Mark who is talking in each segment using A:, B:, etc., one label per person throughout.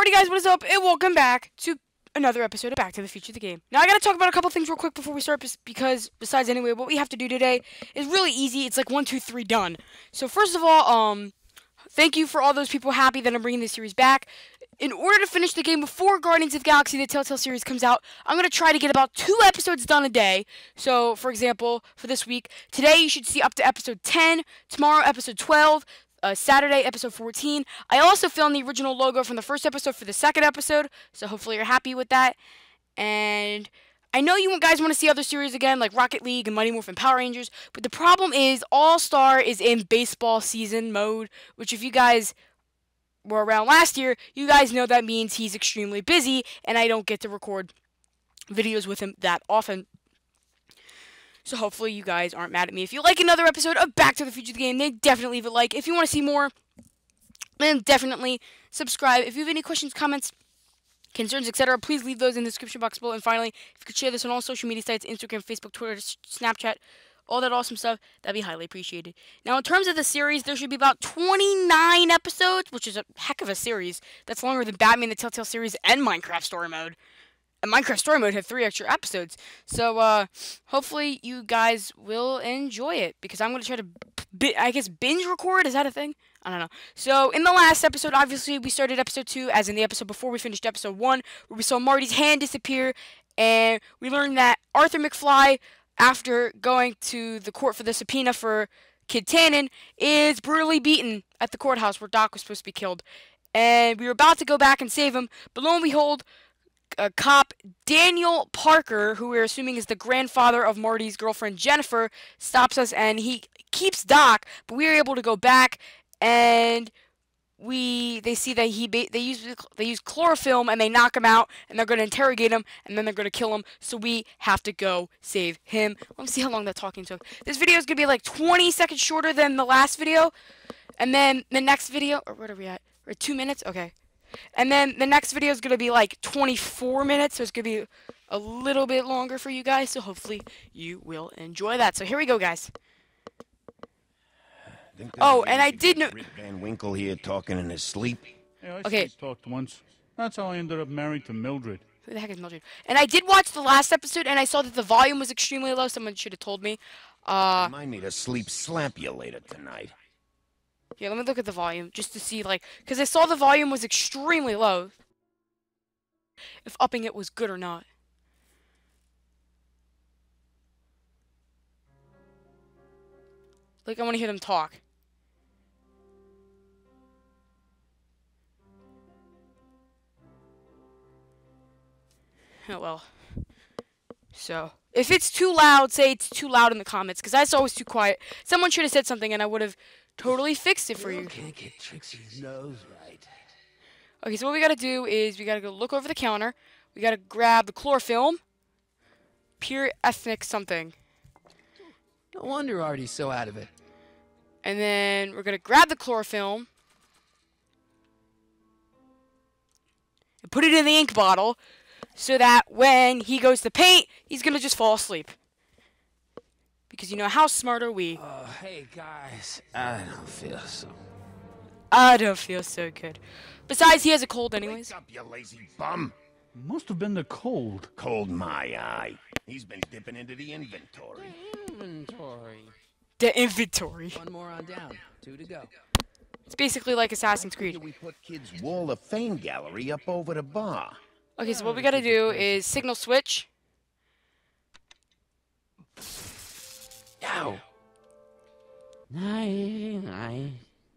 A: Alrighty guys, what is up, and welcome back to another episode of Back to the Future of the Game. Now I gotta talk about a couple things real quick before we start, because besides anyway, what we have to do today is really easy. It's like 1, 2, 3, done. So first of all, thank you for all those people happy that I'm bringing this series back. In order to finish the game before Guardians of the Galaxy, the Telltale series comes out, I'm going to try to get about 2 episodes done a day. So, for example, for this week, today you should see up to episode 10, tomorrow episode 12, Saturday episode 14. I also filmed the original logo from the first episode for the second episode, so hopefully you're happy with that. And I know you guys want to see other series again, like Rocket League and Mighty Morphin Power Rangers, but the problem is All-Star is in baseball season mode, which if you guys were around last year, you guys know that means he's extremely busy, and I don't get to record videos with him that often. So hopefully you guys aren't mad at me. If you like another episode of Back to the Future of the Game, then definitely leave a like. If you want to see more, then definitely subscribe. If you have any questions, comments, concerns, etc., please leave those in the description box below. And finally, if you could share this on all social media sites, Instagram, Facebook, Twitter, Snapchat, all that awesome stuff, that'd be highly appreciated. Now, in terms of the series, there should be about 29 episodes, which is a heck of a series. That's longer than Batman the Telltale series and Minecraft Story Mode. And Minecraft Story Mode had 3 extra episodes. So, hopefully you guys will enjoy it, because I'm going to try to, binge record? Is that a thing? I don't know. So, in the last episode, obviously, we started episode 2, as in the episode before we finished episode 1, where we saw Marty's hand disappear, and we learned that Arthur McFly, after going to the court for the subpoena for Kid Tannen, is brutally beaten at the courthouse where Doc was supposed to be killed. And we were about to go back and save him, but lo and behold, cop Daniel Parker, who we're assuming is the grandfather of Marty's girlfriend Jennifer, stops us, and he keeps Doc, but we are able to go back, and they see that they use chlorophyll, and they knock him out, and they're going to interrogate him, and then they're going to kill him, so we have to go save him. Let me see how long that talking took. This video is going to be like 20 seconds shorter than the last video, and then the next video, or where are we at? We're at 2 minutes? Okay. And then the next video is going to be like 24 minutes, so it's going to be a little bit longer for you guys, so hopefully you will enjoy that. So here we go, guys. Oh, and I did know...
B: Rip Van Winkle here talking in his sleep.
C: Yeah,
A: Okay.
C: Talked once. That's how I ended up married to Mildred.
A: Who the heck is Mildred? And I did watch the last episode, and I saw that the volume was extremely low. Someone should have told me.
B: Remind me to sleep slap you later tonight.
A: Yeah, let me look at the volume, just to see, like... Because I saw the volume was extremely low. If upping it was good or not. Like, I want to hear them talk. Oh, well. So, if it's too loud, say it's too loud in the comments, because that's always too quiet. Someone should have said something, and I would have totally fixed it for you.
B: Can't get Trixie's nose right.
A: Okay, so what we gotta do is we gotta go look over the counter. We gotta grab the chlorophyll. Pure ethnic something.
D: No wonder Artie's so out of it.
A: And then we're gonna grab the chlorophyll and put it in the ink bottle, so that when he goes to paint, he's gonna just fall asleep. Because you know, how smart are we?
D: Oh, hey guys.
B: I don't feel so.
A: I don't feel so good. Besides, he has a cold anyways.
B: Wake up, you lazy bum.
C: Must have been the cold.
B: Cold my eye. He's been dipping into the inventory.
D: Inventory.
A: The inventory.
D: One more on down. 2 to go.
A: It's basically like Assassin's Creed.
B: We put Kid's Wall of Fame gallery up over the bar.
A: Okay, so what we gotta do is signal switch.
B: Ow.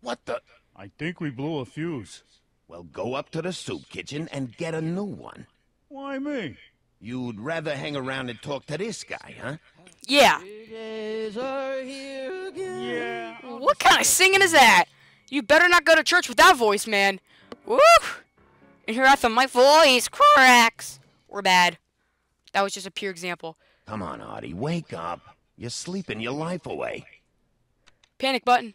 B: What the?
C: I think we blew a fuse.
B: Well, go up to the soup kitchen and get a new one.
C: Why me?
B: You'd rather hang around and talk to this guy, huh?
A: Yeah.
C: Yeah.
A: What kind of singing is that? You better not go to church with that voice, man. Woo! And here at the my voice cracks. We're bad. That was just a pure example.
B: Come on, Artie, wake up. You're sleeping your life away.
A: Panic button.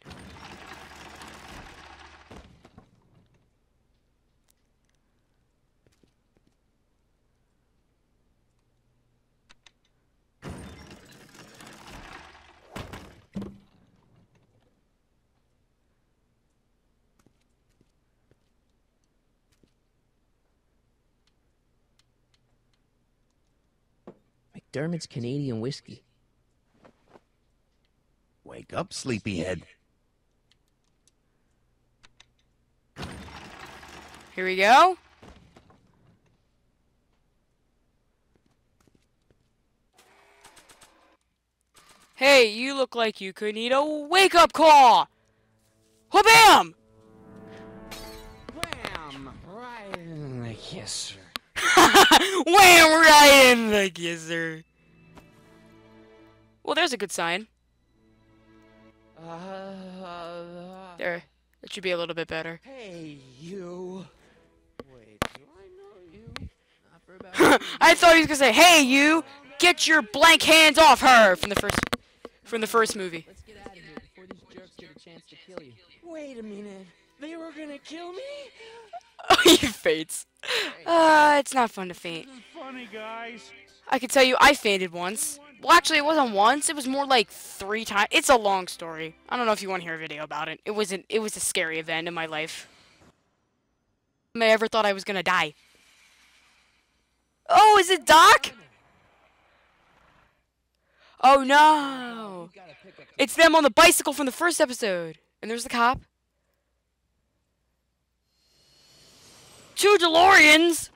D: McDermott's Canadian whiskey.
B: Wake up, sleepyhead.
A: Here we go. Hey, you look like you could need a wake-up call! Wha-bam!
D: Wham! Right in the kisser.
A: Wham! Right in the kisser. Well, there's a good sign. There. It should be a little bit better.
D: Hey, you. Wait, do I know you? Not for about
A: I thought he was gonna say, "Hey, you, get your blank hands off her!" from the first movie.
D: Let's get out of here before these jerks get a chance to kill you. Wait a minute. They were gonna kill me?
A: Oh, he faints. It's not fun to faint.
C: This is funny, guys.
A: I can tell you, I fainted once. Well, actually, it wasn't once. It was more like 3 times. It's a long story. I don't know if you want to hear a video about it. It was a scary event in my life. I ever thought I was gonna die. Oh, is it Doc? Oh no! It's them on the bicycle from the first episode. And there's the cop. 2 DeLoreans!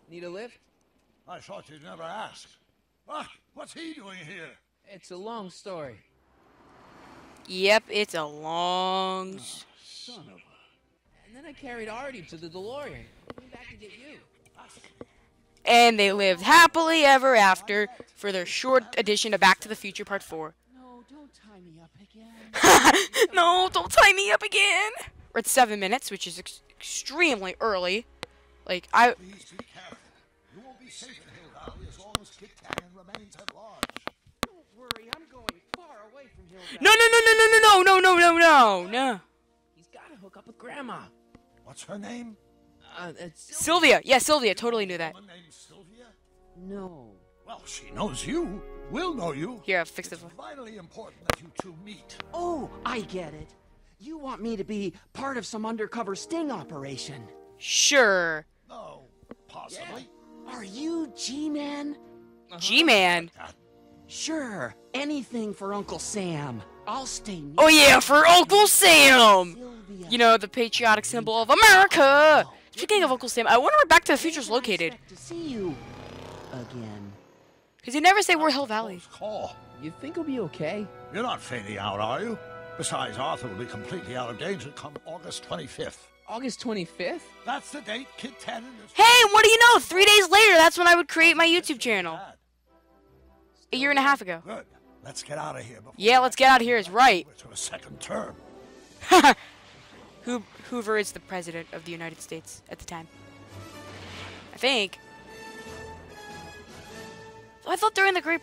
D: Need a lift?
E: I thought you'd never ask. Ah, what's he doing here?
D: It's a long story.
A: Yep, it's a long...
E: Son of a...
D: And then I carried Artie to the DeLorean. Came back to get you.
A: And they lived happily ever after for their short edition of Back to the Future Part 4.
D: No, don't tie me up again.
A: No, don't tie me up again! We're at 7 minutes, which is extremely early. Like,
E: Please be careful. You won't be safe in Hill Valley as long as Kid Tannen remains at large.
D: Don't worry, I'm going far away from Hill Valley.
A: No.
D: He's got to hook up with Grandma.
E: What's her name?
D: It's
A: Sylvia. Yeah, Sylvia. Totally knew that.
E: Woman named Sylvia?
D: No.
E: Well, she knows you. We'll know you.
A: Here, I'll fix
E: It's
A: this one.
E: vitally important that you two meet.
F: Oh, I get it. You want me to be part of some undercover sting operation.
A: Sure.
E: No, possibly.
F: Are you G-Man?
A: G-Man.
F: Sure, anything for Uncle Sam. I'll stay near
A: Oh yeah, for Uncle Sam!
F: Sylvia.
A: You know, the patriotic symbol of America! Speaking of Uncle Sam, I wonder where Back to the Future's
F: I
A: located.
F: expect to see you again.
A: Because you never say where Hill Valley.
E: Close call.
D: You think he'll be okay?
E: You're not fading out, are you? Besides, Arthur will be completely out of danger come August 25th.
D: August 25th?
E: That's the date Kid Tannen is...
A: Hey, what do you know? 3 days later, that's when I would create my YouTube channel. A year and a half ago.
E: Good. Let's get out of here before
A: Yeah, let's get out of here is right.
E: we're to a second term.
A: Hoover is the president of the United States at the time. I think. I thought during the Great...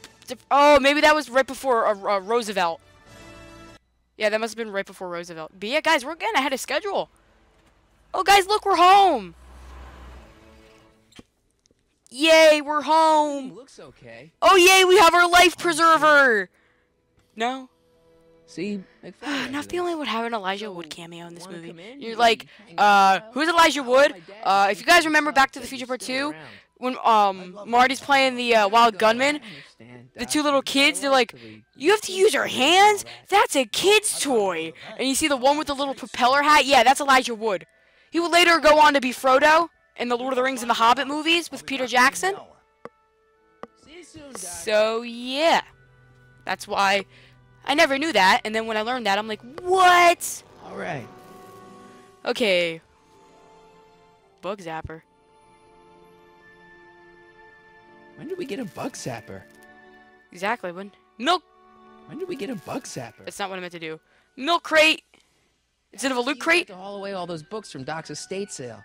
A: Oh, maybe that was right before Roosevelt. Yeah, that must have been right before Roosevelt. But yeah, guys, we're getting ahead of schedule. Oh, guys, look, we're home. Yay, we're home.
D: Looks okay.
A: Oh, yay, we have our life preserver. No?
D: See?
A: Not the only one having Elijah Wood cameo in this
D: Wanna
A: movie.
D: come in?
A: You're like, who's Elijah Wood? If you guys remember Back to the Future Part 2, when Marty's playing the Wild Gunman, the 2 little kids, they're like, you have to use your hands? That's a kid's toy. And you see the one with the little propeller hat? Yeah, that's Elijah Wood. He would later go on to be Frodo in the Lord of the Rings and the Hobbit movies with Peter Jackson.
D: See you soon, Doc.
A: So, yeah. That's why I never knew that. And then when I learned that, I'm like, what?
D: All right.
A: Okay. Bug zapper.
D: When did we get a bug zapper?
A: Exactly. When milk.
D: When did we get a bug zapper?
A: That's not what I meant to do. Milk crate. Instead of a loot
D: You
A: crate.
D: had to haul away all those books from Doc's estate sale.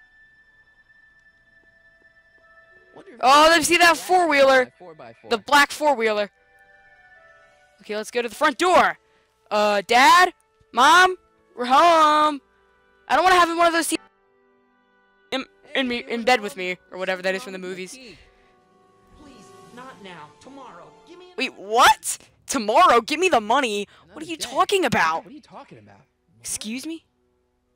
D: Wonder if
A: Oh,
D: they
A: let me see that 4-wheeler.
D: 4x4.
A: The black 4-wheeler. Okay, let's go to the front door. Dad? Mom? We're home. I don't want to have one of those in bed with me, or whatever that is from the movies.
F: Please, not now. Tomorrow. Give me
A: Wait, what? Tomorrow? Give me the money. What are you talking about?
D: What are you talking about?
A: Excuse me?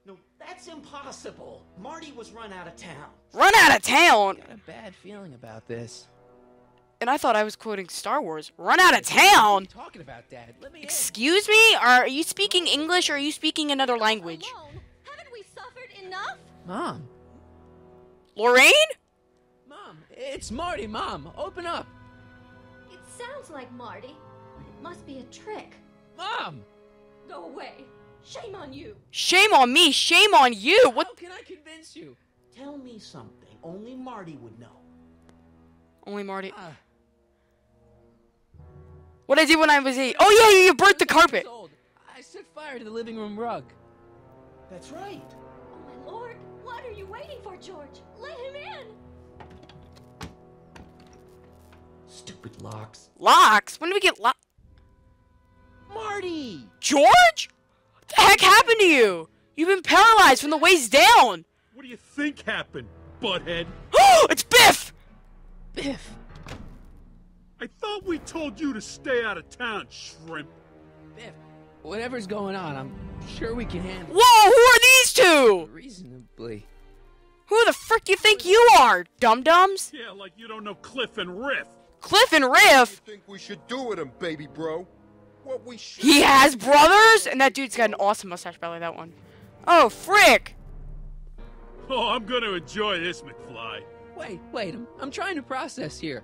F: No, That's impossible. Marty was run out of town.
A: Run out of town?
D: Got a bad feeling about this.
A: And I thought I was quoting Star Wars. Run out of town?
D: What are you talking about, Dad? Let me in.
A: Excuse me? Are you speaking English or are you speaking another language?
G: Alone. Haven't we suffered enough?
D: Mom.
A: Lorraine?
D: Mom. It's Marty, Mom. Open up.
G: It sounds like Marty. It must be a trick.
D: Mom.
G: Go away. Shame on you.
A: Shame on me. Shame on you. What?
D: How can I convince you?
F: Tell me something only Marty would know.
A: Only Marty. What I did when I was 8. Oh, yeah, you burnt the carpet.
D: Old. I set fire to the living room rug.
F: That's right.
G: Oh, my lord. What are you waiting for, George? Let him in.
F: Stupid locks.
A: Locks? When did we get locks?
F: Marty!
A: George? What the heck happened to you? You've been paralyzed from the waist down.
C: What do you think happened, butthead?
A: Oh, it's Biff!
D: Biff.
C: I thought we told you to stay out of town, shrimp.
D: Biff. Whatever's going on, I'm sure we can handle
A: Whoa, who are these two?
D: it reasonably.
A: Who the frick do you think you are, dum-dums?
C: Yeah, like you don't know Cliff and Riff.
A: Cliff and Riff?
H: Think we should do with him, baby bro? What we should.
A: He has brothers? And that dude's got an awesome mustache, by the way, that one. Oh, frick!
C: Oh, I'm gonna enjoy this, McFly.
D: Wait, I'm trying to process here.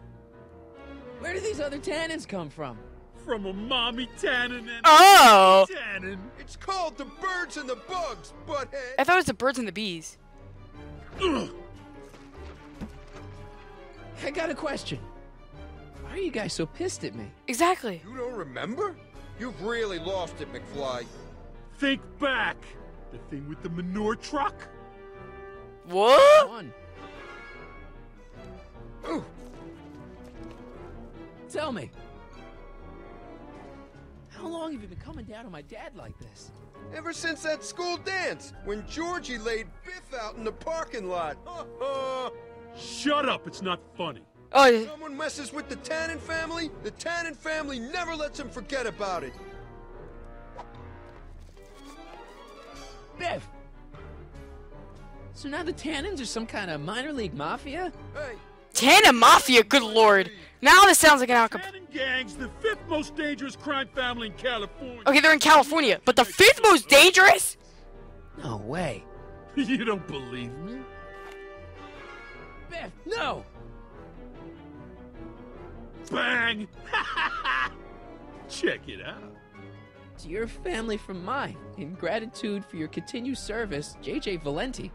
D: Where do these other Tannens come from?
C: From a mommy Tannen and
A: Oh!
C: Tannen.
H: It's called the birds and the bugs, butthead.
A: I thought it was the birds and the bees.
C: Ugh.
D: I got a question. Why are you guys so pissed at me?
A: Exactly.
H: You don't remember? You've really lost it, McFly.
C: Think back. The thing with the manure truck?
A: What?
D: One.
H: Ooh.
D: Tell me. How long have you been coming down on my dad like this?
H: Ever since that school dance, when Georgie laid Biff out in the parking lot.
C: Shut up, it's not funny.
A: Oh,
H: Someone messes with the Tannen family never lets him forget about it.
D: Biff! So now the Tannens are some kind of minor league mafia?
H: Hey,
A: Tannen Mafia, good lord. Now this sounds like an outcome.
C: Tannen Gang's the 5th most dangerous crime family in California.
A: Okay, they're in California, but the 5th most dangerous?
D: No way.
C: You don't believe me?
D: Biff, no!
C: Bang! Check it out.
D: To your family from mine, in gratitude for your continued service, J.J. Valenti.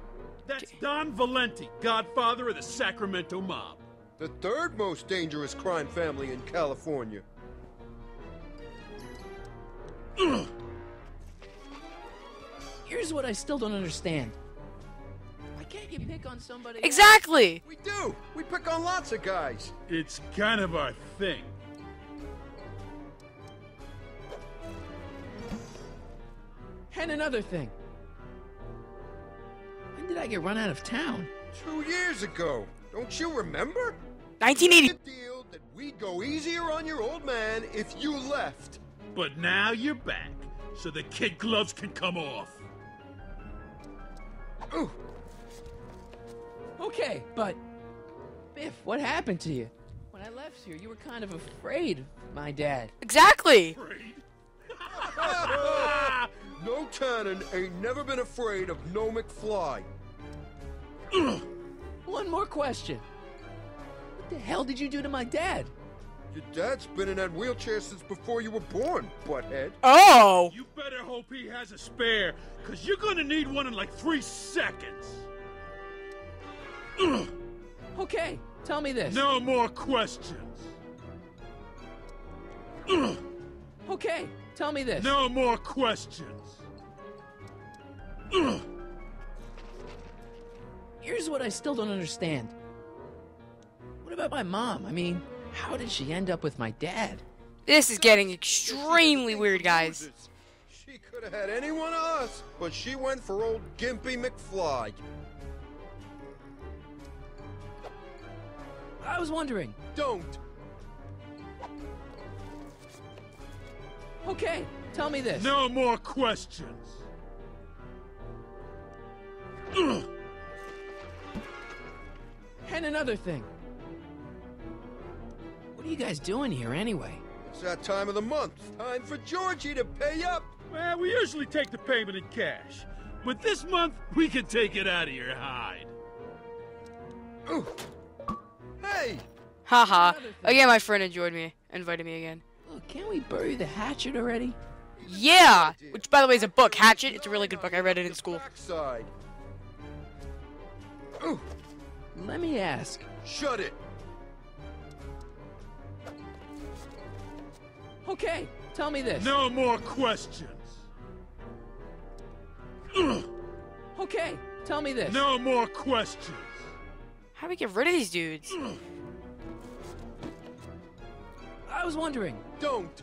C: That's Don Valenti, godfather of the Sacramento mob.
H: the third most dangerous crime family in California.
C: Ugh.
D: Here's what I still don't understand. Why can't you pick on somebody else?
A: Exactly.
H: We do. We pick on lots of guys.
C: It's kind of our thing.
D: And another thing. When did I get run out of town?
H: 2 years ago. Don't you remember?
A: 1980.
H: The deal that we'd go easier on your old man if you left.
C: But now you're back, so the kid gloves can come off.
H: Ooh.
D: Okay, but... Biff, what happened to you? When I left here, you were kind of afraid of my dad.
A: Exactly.
C: Afraid?
H: No Tannen ain't never been afraid of no McFly.
C: Ugh.
D: One more question. What the hell did you do to my dad?
H: Your dad's been in that wheelchair since before you were born, butthead.
A: Oh.
C: You better hope he has a spare, because you're gonna need one in like 3 seconds. Ugh.
D: Okay, tell me this.
C: No more questions. Ugh.
D: Okay, tell me this.
C: No more questions. Ugh.
D: Here's what I still don't understand. What about my mom? I mean, how did she end up with my dad?
A: This is getting extremely weird, guys.
H: She could have had any one of us, but she went for old Gimpy McFly.
D: I was wondering.
H: Don't.
D: Okay, tell me this.
C: No more questions.
D: And another thing. What are you guys doing here anyway?
H: It's that time of the month. Time for Georgie to pay up.
C: Well, we usually take the payment in cash. But this month, we can take it out of your hide.
H: Ooh. Hey!
A: Haha. Again, my friend invited me again.
D: Look, can't we bury the hatchet already?
A: Yeah! Which, by the way, is a book. Hatchet. It's a really good book. I read it in school.
H: Backside. Ooh.
D: Let me ask.
H: Shut it.
D: Okay, tell me this.
C: No more questions. Ugh.
D: Okay, tell me this.
C: No more questions.
A: How do we get rid of these dudes?
D: I was wondering.
H: Don't.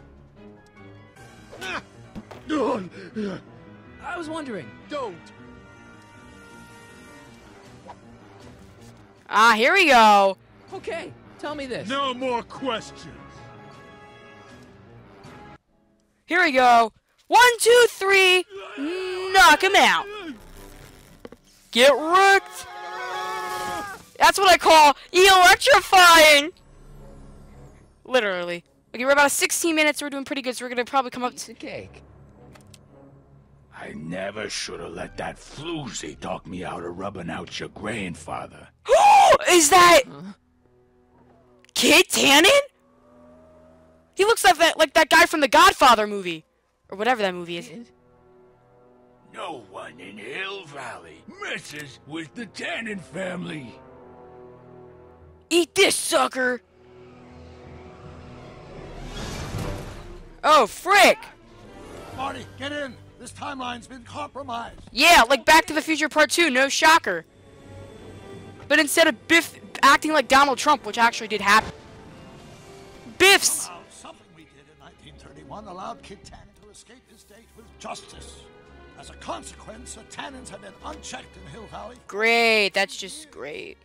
D: I was wondering.
H: Don't.
A: Ah, here we go.
D: Okay, tell me this.
C: No more questions.
A: Here we go. 1, 2, 3. Knock him out. Get wrecked. That's what I call electrifying. Literally. Okay, we're about 16 minutes. So we're doing pretty good. So we're gonna probably come up
D: Piece
A: to.
D: of cake.
I: I never should have let that floozy talk me out of rubbing out your grandfather.
A: Is that Kid Tannen? He looks like that guy from the Godfather movie, or whatever that movie is.
I: No one in Hill Valley messes with the Tannen family.
A: Eat this, sucker! Oh, frick!
E: Marty, get in. This timeline's been compromised.
A: Yeah, like Back to the Future Part 2, no shocker. But instead of Biff acting like Donald Trump, which actually did happen, Biff's...
E: Somehow, something we did in 1931 allowed Kid Tannen to escape his date with justice. As a consequence, the Tannens have been unchecked in Hill Valley.
A: Great, that's just great.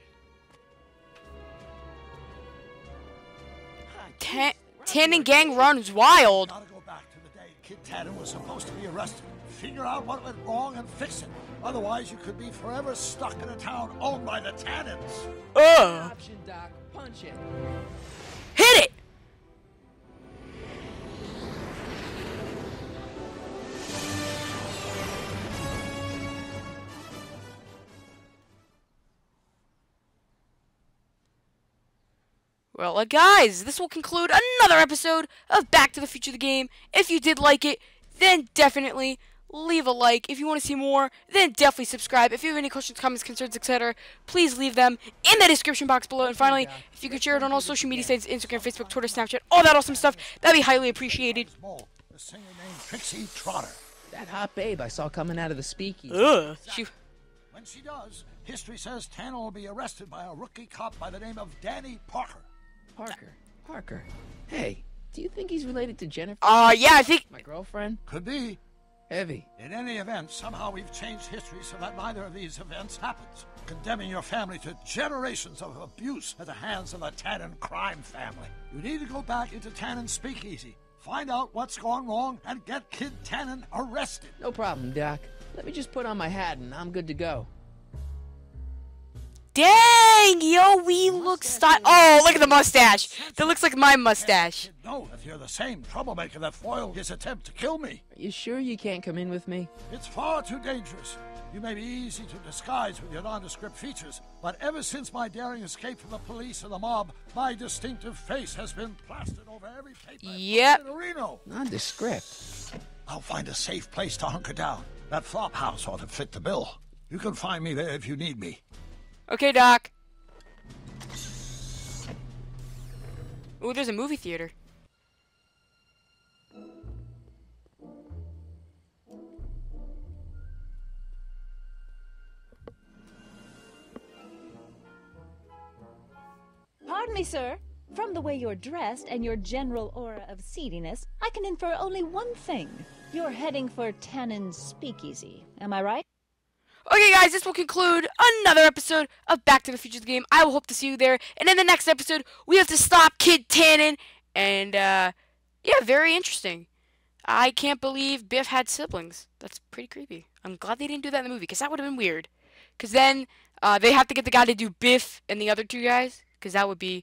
A: Tannen gang runs wild.
E: Gotta go back to the day Kid Tannen was supposed to be arrested. Figure out what went wrong and fix it. Otherwise, you could be forever stuck in a town owned by the Tannens.
A: Ugh.
D: Option, Doc. Punch it.
A: Hit it! Well, guys, this will conclude another episode of Back to the Future the Game. If you did like it, then definitely leave a like. If you want to see more, then definitely subscribe. If you have any questions, comments, concerns, etc., please leave them in the description box below. And finally, if you could share it on all social media sites, Instagram, Facebook, Twitter, Snapchat, all that awesome stuff, that'd be highly appreciated.
E: The singer named Trixie Trotter.
D: That hot babe I saw coming out of the speakeasy.
A: Ugh.
E: When she does, history says Tannen will be arrested by a rookie cop by the name of Danny Parker.
D: Parker. Hey, do you think he's related to Jennifer?
A: Yeah, I think...
D: My girlfriend?
E: Could be.
D: Heavy.
E: In any event, somehow we've changed history so that neither of these events happens, condemning your family to generations of abuse at the hands of the Tannen crime family. You need to go back into Tannen's speakeasy, find out what's gone wrong, and get Kid Tannen arrested.
D: No problem, Doc. Let me just put on my hat and I'm good to go.
A: Dang, yo, we look Oh, look at the mustache. That looks like my mustache.
E: No, if you're the same troublemaker that foiled his attempt to kill me.
D: Are you sure you can't come in with me?
E: It's far too dangerous. You may be easy to disguise with your nondescript features, but ever since my daring escape from the police and the mob, my distinctive face has been plastered over every paper
A: Yep.
E: in Reno.
D: Nondescript.
E: I'll find a safe place to hunker down. That flop house ought to fit the bill. You can find me there if you need me.
A: Okay, Doc. Ooh, there's a movie theater.
J: Pardon me, sir. From the way you're dressed and your general aura of seediness, I can infer only one thing. You're heading for Tannen's Speakeasy. Am I right?
A: Okay, guys, this will conclude another episode of Back to the Future the Game. I will hope to see you there. And in the next episode, we have to stop Kid Tannen. And, yeah, very interesting. I can't believe Biff had siblings. That's pretty creepy. I'm glad they didn't do that in the movie, because that would have been weird. Because then they have to get the guy to do Biff and the other two guys. Because that would be